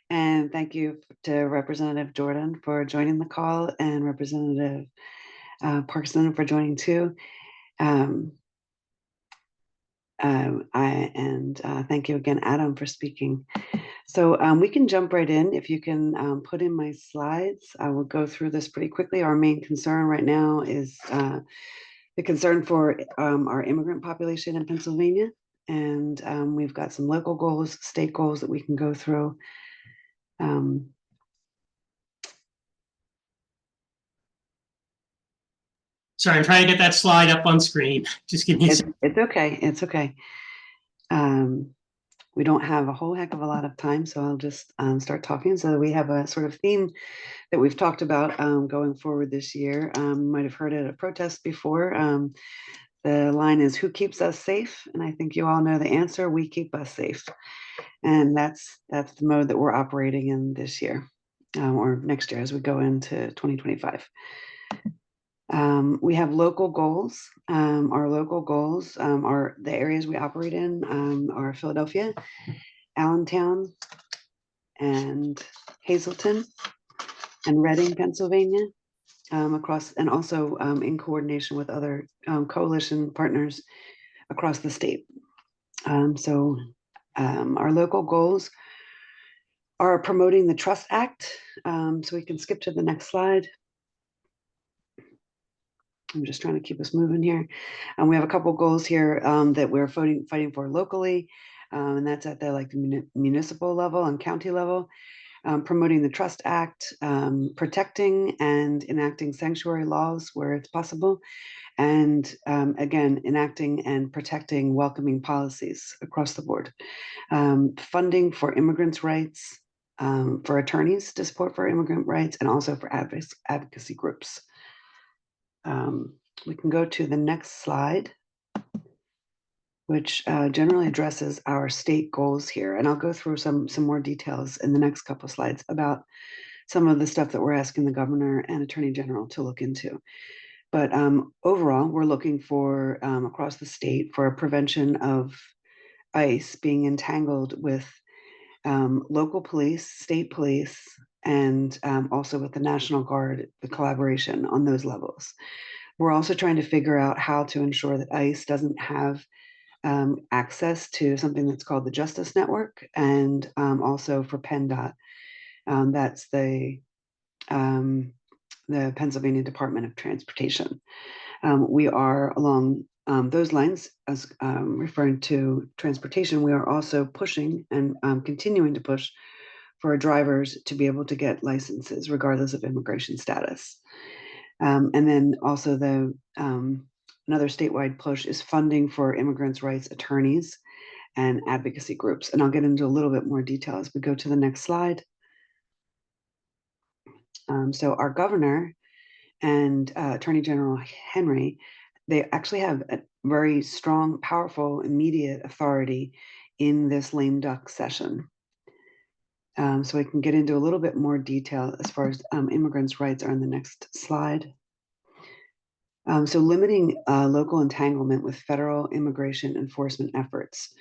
And thank you to Representative Jordan for joining the call, and Representative Parkinson for joining too. Thank you again, Adam, for speaking. So we can jump right in. If you can put in my slides, I will go through this pretty quickly. Our main concern right now is the concern for our immigrant population in Pennsylvania. And we've got some local goals, state goals that we can go through. Sorry, I'm trying to get that slide up on screen. Just give me a second. It's okay. It's okay. We don't have a whole heck of a lot of time, so I'll just start talking. So we have a sort of theme that we've talked about going forward this year. You might have heard it at a protest before. The line is, who keeps us safe? And I think you all know the answer, we keep us safe. And that's the mode that we're operating in this year or next year as we go into 2025. We have local goals. Our local goals are the areas we operate in are Philadelphia, Allentown, and Hazleton, and Reading, Pennsylvania, across, and also in coordination with other coalition partners across the state. Our local goals are promoting the Trust Act. So we can skip to the next slide. I'm just trying to keep us moving here. We have a couple goals here that we're fighting for locally, and that's at the municipal level and county level. Promoting the Trust Act, protecting and enacting sanctuary laws where it's possible, and again, enacting and protecting welcoming policies across the board. Funding for immigrants' rights, for attorneys to support for immigrant rights, and also for advocacy groups. We can go to the next slide, which generally addresses our state goals here. And I'll go through some more details in the next couple of slides about some of the stuff that we're asking the governor and attorney general to look into. But overall, we're looking for, across the state, for a prevention of ICE being entangled with local police, state police, and also with the National Guard, the collaboration on those levels. We're also trying to figure out how to ensure that ICE doesn't have access to something that's called the Justice Network, and also for PennDOT. That's the Pennsylvania Department of Transportation. We are along those lines, as referring to transportation, we are also pushing and continuing to push for drivers to be able to get licenses regardless of immigration status. And then also another statewide push is funding for immigrants' rights attorneys and advocacy groups. And I'll get into a little bit more detail as we go to the next slide. So our governor and Attorney General Henry, they actually have a very strong, powerful, immediate authority in this lame duck session. So I can get into a little bit more detail as far as immigrants' rights are in the next slide. So limiting local entanglement with federal immigration enforcement efforts.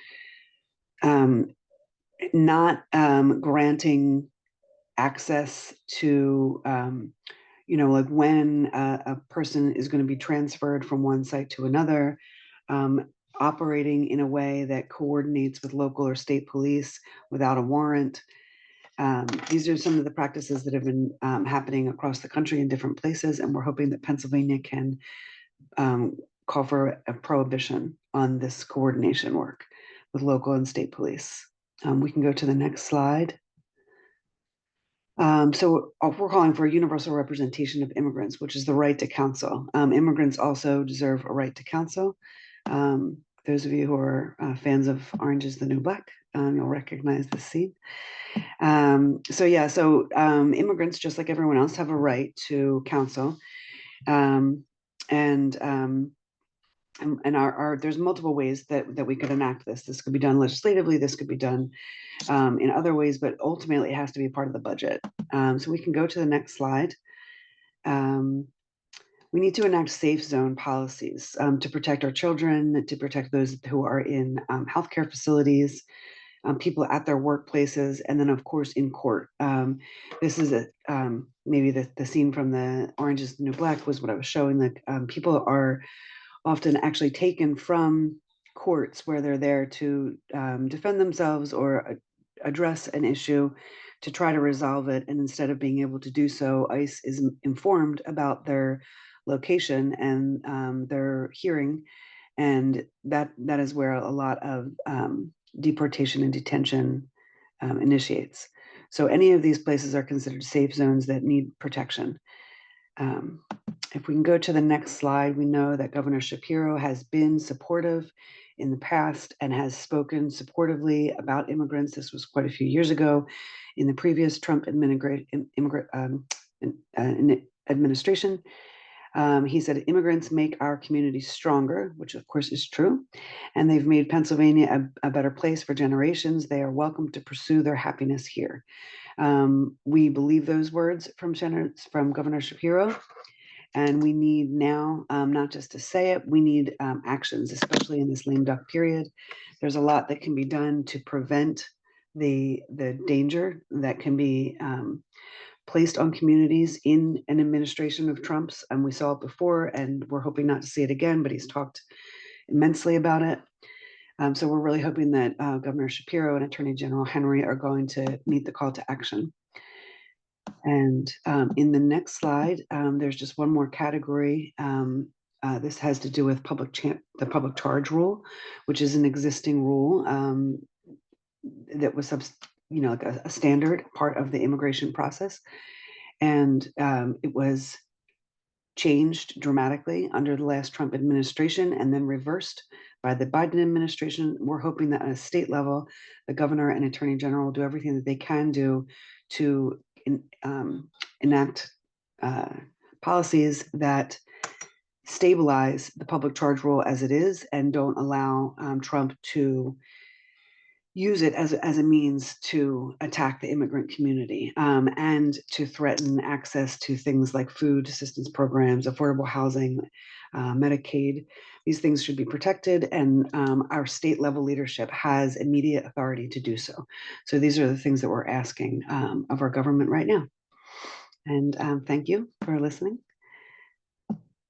Not granting access to, like when a person is going to be transferred from one site to another, operating in a way that coordinates with local or state police without a warrant. These are some of the practices that have been happening across the country in different places, and we're hoping that Pennsylvania can call for a prohibition on this coordination work with local and state police. We can go to the next slide. So we're calling for a universal representation of immigrants, which is the right to counsel. Immigrants also deserve a right to counsel. Those of you who are fans of Orange is the New Black, you'll recognize this scene. So immigrants, just like everyone else, have a right to counsel. There's multiple ways that we could enact this. This could be done legislatively. This could be done in other ways, but ultimately it has to be part of the budget. So we can go to the next slide. We need to enact safe zone policies to protect our children, to protect those who are in healthcare facilities, people at their workplaces, and then of course in court. This is maybe the scene from the Orange is the New Black was what I was showing, that people are often actually taken from courts where they're there to defend themselves or address an issue to try to resolve it. And instead of being able to do so, ICE is informed about their location and their hearing. And that is where a lot of deportation and detention initiates. So any of these places are considered safe zones that need protection. If we can go to the next slide, we know that Governor Shapiro has been supportive in the past and has spoken supportively about immigrants. This was quite a few years ago in the previous Trump administration. He said, immigrants make our communities stronger, which of course is true. And they've made Pennsylvania a better place for generations. They are welcome to pursue their happiness here. We believe those words from Governor Shapiro. And we need now, not just to say it, we need actions, especially in this lame duck period. There's a lot that can be done to prevent the danger that can be placed on communities in an administration of Trump's. And we saw it before, and we're hoping not to see it again, but he's talked immensely about it. So we're really hoping that Governor Shapiro and Attorney General Henry are going to meet the call to action. And in the next slide, there's just one more category. This has to do with the public charge rule, which is an existing rule that was like a standard part of the immigration process. And it was changed dramatically under the last Trump administration and then reversed by the Biden administration. We're hoping that at a state level, the governor and attorney general will do everything that they can do to enact policies that stabilize the public charge rule as it is and don't allow Trump to use it as a means to attack the immigrant community and to threaten access to things like food assistance programs, affordable housing, Medicaid. These things should be protected, and our state level leadership has immediate authority to do so. So these are the things that we're asking of our government right now. And thank you for listening.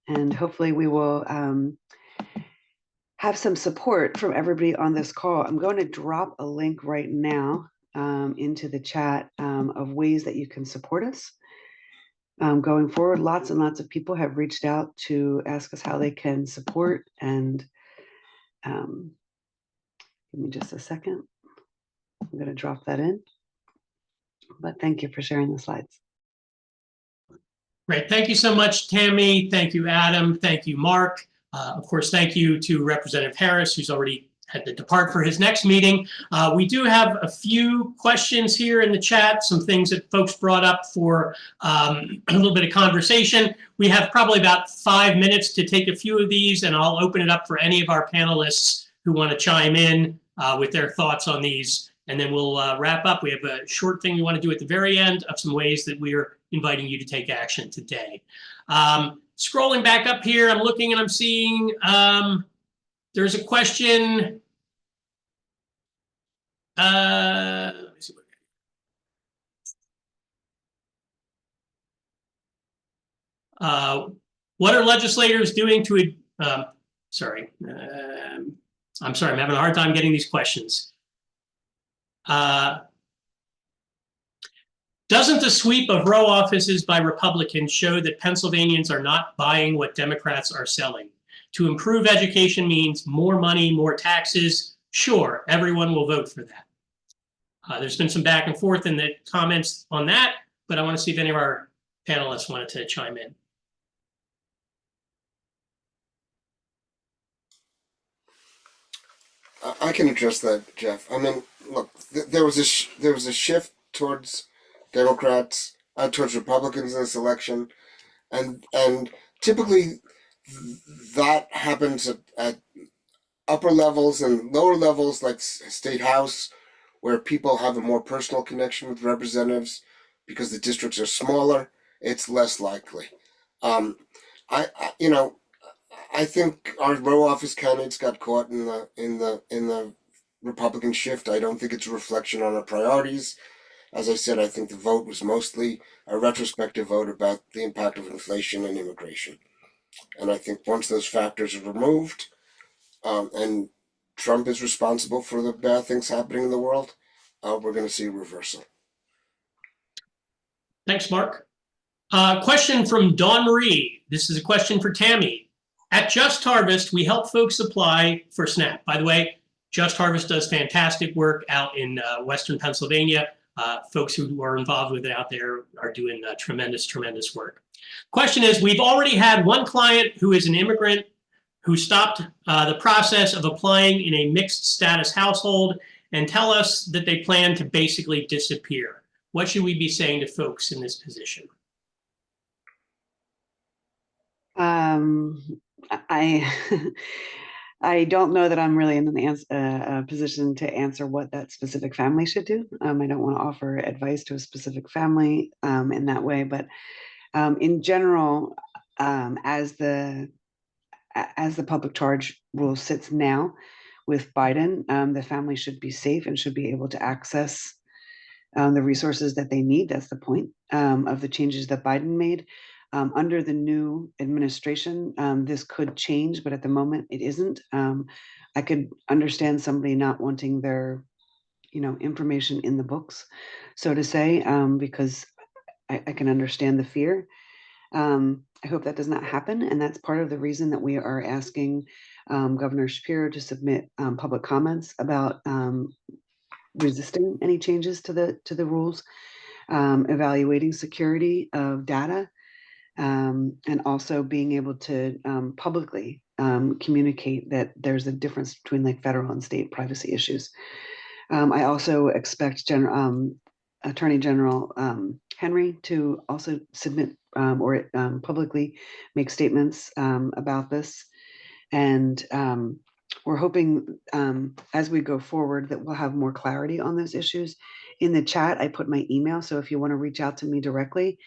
And hopefully we will have some support from everybody on this call. I'm going to drop a link right now into the chat of ways that you can support us. Going forward, lots and lots of people have reached out to ask us how they can support, and give me just a second. I'm going to drop that in, but thank you for sharing the slides. Great. Thank you so much, Tammy. Thank you, Adam. Thank you, Mark. Of course, thank you to Representative Harris, who's already had to depart for his next meeting. We do have a few questions here in the chat, some things that folks brought up for a little bit of conversation. We have probably about 5 minutes to take a few of these, and I'll open it up for any of our panelists who want to chime in with their thoughts on these, and then we'll wrap up. We have a short thing we want to do at the very end of some ways that we are inviting you to take action today. Scrolling back up here, I'm looking and I'm seeing there's a question. Let me see what are legislators doing to, I'm sorry, I'm having a hard time getting these questions. Doesn't the sweep of row offices by Republicans show that Pennsylvanians are not buying what Democrats are selling? To improve education means more money, more taxes. Sure, everyone will vote for that. There's been some back and forth in the comments on that, but I want to see if any of our panelists wanted to chime in. I can address that, Jeff. I mean, look, there was there was a shift towards Democrats, towards Republicans in this election, and typically that happens at upper levels and lower levels, like state house, where people have a more personal connection with representatives because the districts are smaller. It's less likely. Um, you know, I think our row office candidates got caught in the Republican shift. I don't think it's a reflection on our priorities. As I said, I think the vote was mostly a retrospective vote about the impact of inflation and immigration. And I think once those factors are removed, and Trump is responsible for the bad things happening in the world, we're going to see a reversal. Thanks, Mark. Question from Dawn Marie. This is a question for Tammy. At Just Harvest, we help folks apply for SNAP. By the way, Just Harvest does fantastic work out in Western Pennsylvania. Folks who are involved with it out there are doing tremendous, tremendous work. Question is, we've already had one client who is an immigrant who stopped the process of applying in a mixed status household and tell us that they plan to basically disappear. What should we be saying to folks in this position? I I don't know that I'm really in a position to answer what that specific family should do. I don't want to offer advice to a specific family in that way, but in general, as the public charge rule sits now with Biden, the family should be safe and should be able to access the resources that they need. That's the point of the changes that Biden made. Under the new administration, this could change, but at the moment it isn't. I could understand somebody not wanting their, information in the books, so to say, because I can understand the fear. I hope that does not happen, and that's part of the reason that we are asking Governor Shapiro to submit public comments about resisting any changes to the rules, evaluating security of data, and also being able to publicly communicate that there's a difference between like federal and state privacy issues. I also expect Attorney General Henry to also submit or publicly make statements about this. And we're hoping as we go forward that we'll have more clarity on those issues. In the chat, I put my email. So if you want to reach out to me directly,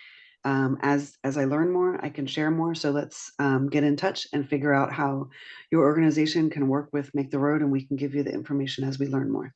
as I learn more, I can share more. So let's get in touch and figure out how your organization can work with Make the Road, and we can give you the information as we learn more.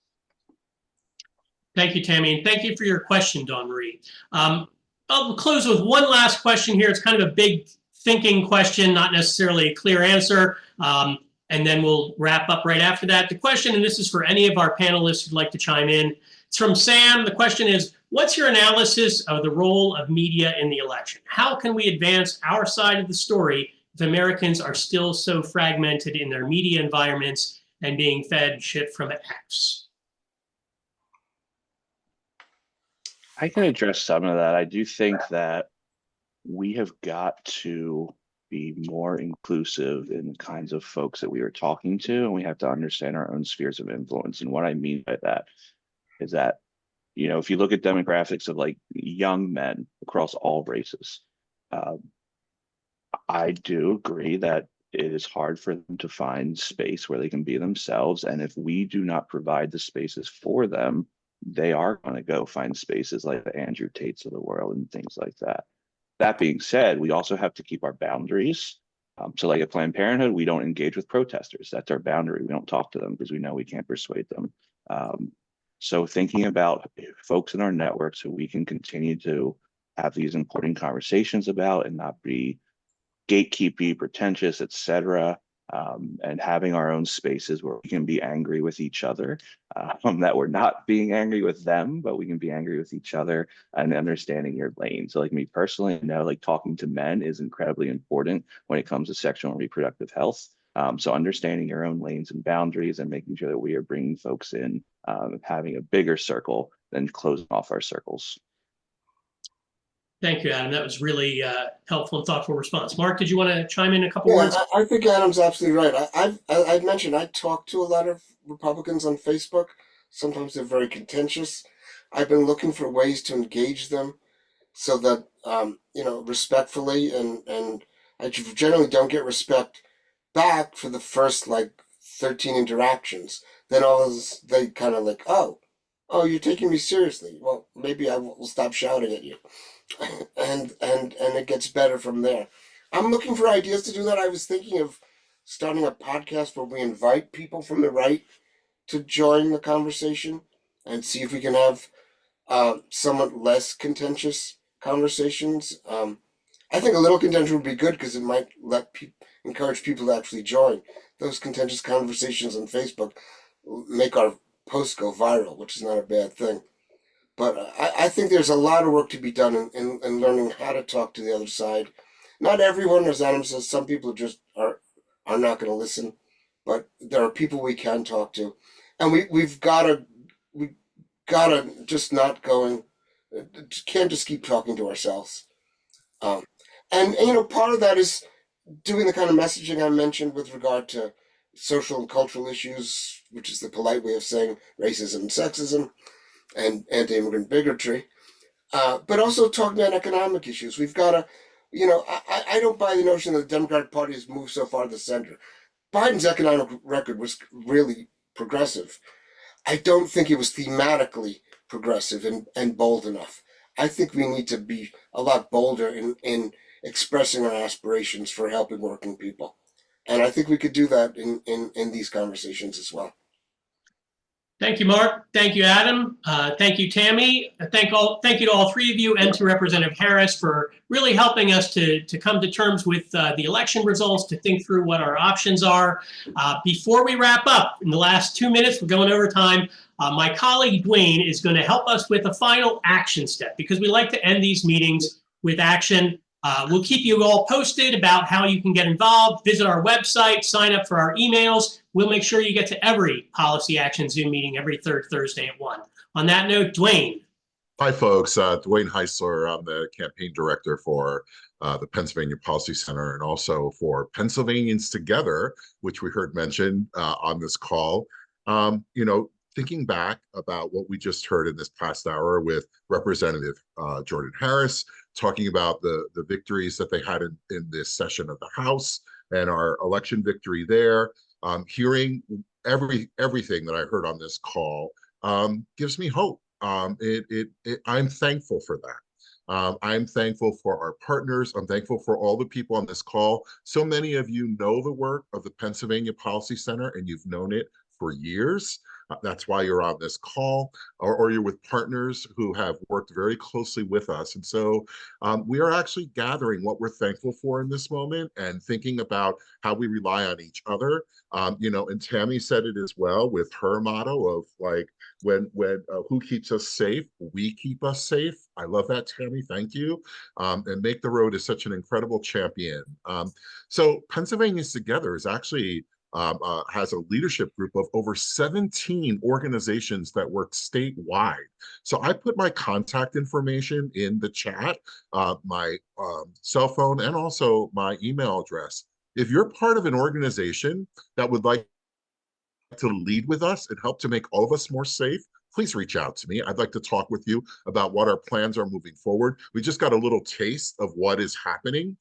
Thank you, Tammy, and thank you for your question, Dawn Marie. I'll close with one last question here. It's kind of a big thinking question, not necessarily a clear answer, and then we'll wrap up right after that. The question, and this is for any of our panelists who'd like to chime in, it's from Sam. The question is, what's your analysis of the role of media in the election? How can we advance our side of the story if Americans are still so fragmented in their media environments and being fed shit from X? I can address some of that. I do think that we have got to be more inclusive in the kinds of folks that we are talking to, and we have to understand our own spheres of influence. And what I mean by that is that, if you look at demographics of like young men across all races, I do agree that it is hard for them to find space where they can be themselves. And if we do not provide the spaces for them, they are going to go find spaces like the Andrew Tates of the world and things like that. That being said, we also have to keep our boundaries. So like at Planned Parenthood, we don't engage with protesters. That's our boundary. We don't talk to them because we know we can't persuade them. So thinking about folks in our networks who we can continue to have these important conversations about and not be gatekeepy, pretentious, etc., and having our own spaces where we can be angry with each other, that we're not being angry with them, but we can be angry with each other and understanding your lane. So like me personally, I know like talking to men is incredibly important when it comes to sexual and reproductive health. So understanding your own lanes and boundaries and making sure that we are bringing folks in, having a bigger circle than closing off our circles. Thank you, Adam. That was really helpful and thoughtful response. Mark, did you want to chime in a couple Yeah, words? I think Adam's absolutely right. I've mentioned I talk to a lot of Republicans on Facebook. Sometimes they're very contentious. I've been looking for ways to engage them so that respectfully, and I generally don't get respect back for the first like 13 interactions. Then they kind of like, oh, you're taking me seriously. Well, maybe I will stop shouting at you, and it gets better from there. I'm looking for ideas to do that. I was thinking of starting a podcast where we invite people from the right to join the conversation and see if we can have somewhat less contentious conversations. I think a little contention would be good because it might encourage people to actually join. Those contentious conversations on Facebook make our posts go viral, which is not a bad thing. But I think there's a lot of work to be done in learning how to talk to the other side. Not everyone, as Adam says, some people just are not going to listen, but there are people we can talk to, and we've gotta just not going. Can't just keep talking to ourselves. Um, and part of that is doing the kind of messaging I mentioned with regard to social and cultural issues, which is the polite way of saying racism and sexism and anti-immigrant bigotry, but also talking about economic issues. We've got to, I don't buy the notion that the Democratic Party has moved so far to the center. Biden's economic record was really progressive. I don't think it was thematically progressive and bold enough. I think we need to be a lot bolder in expressing our aspirations for helping working people. And I think we could do that in these conversations as well. Thank you, Mark. Thank you, Adam. Thank you, Tammy. Thank you to all three of you and to Representative Harris for really helping us to come to terms with the election results, to think through what our options are. Before we wrap up, in the last 2 minutes, we're going over time. My colleague Dwayne is going to help us with a final action step because we like to end these meetings with action. We'll keep you all posted about how you can get involved. Visit our website, sign up for our emails. We'll make sure you get to every Policy Action Zoom meeting every third Thursday at 1. On that note, Dwayne. Hi, folks. Dwayne Heisler. I'm the campaign director for the Pennsylvania Policy Center and also for Pennsylvanians Together, which we heard mentioned on this call. Thinking back about what we just heard in this past hour with Representative Jordan Harris, talking about the victories that they had in this session of the House and our election victory there, hearing everything that I heard on this call gives me hope. I'm thankful for that. I'm thankful for our partners. I'm thankful for all the people on this call. So many of you know the work of the Pennsylvania Policy Center, and you've known it for years. That's why you're on this call, or you're with partners who have worked very closely with us. And so we are actually gathering what we're thankful for in this moment and thinking about how we rely on each other. And Tammy said it as well with her motto of like, when who keeps us safe, we keep us safe. I love that, Tammy. Thank you. And Make the Road is such an incredible champion. So Pennsylvanians Together is actually has a leadership group of over 17 organizations that work statewide. So I put my contact information in the chat, my cell phone, and also my email address. If you're part of an organization that would like to lead with us and help to make all of us more safe, please reach out to me. I'd like to talk with you about what our plans are moving forward. We just got a little taste of what is happening.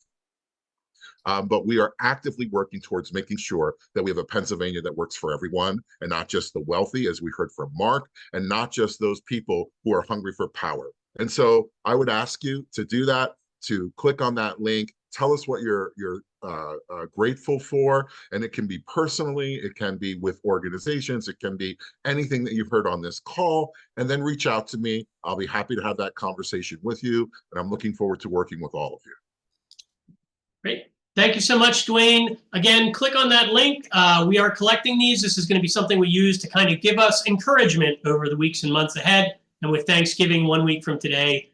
But we are actively working towards making sure that we have a Pennsylvania that works for everyone and not just the wealthy, as we heard from Mark, and not just those people who are hungry for power. And so I would ask you to do that, to click on that link, tell us what you're grateful for, and it can be personally, it can be with organizations, it can be anything that you've heard on this call, and then reach out to me. I'll be happy to have that conversation with you, and I'm looking forward to working with all of you. Great. Thank you so much, Dwayne. Again, click on that link. We are collecting these. This is going to be something we use to kind of give us encouragement over the weeks and months ahead. And with Thanksgiving 1 week from today,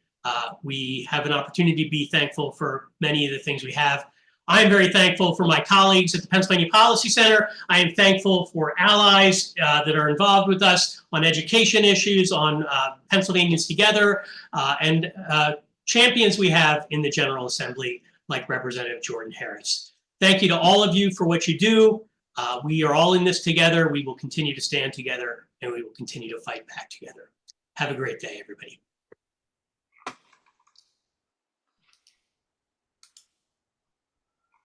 we have an opportunity to be thankful for many of the things we have. I am very thankful for my colleagues at the Pennsylvania Policy Center. I am thankful for allies that are involved with us on education issues, on Pennsylvanians Together, and champions we have in the General Assembly, like Representative Jordan Harris. Thank you to all of you for what you do. We are all in this together. We will continue to stand together, and we will continue to fight back together. Have a great day, everybody.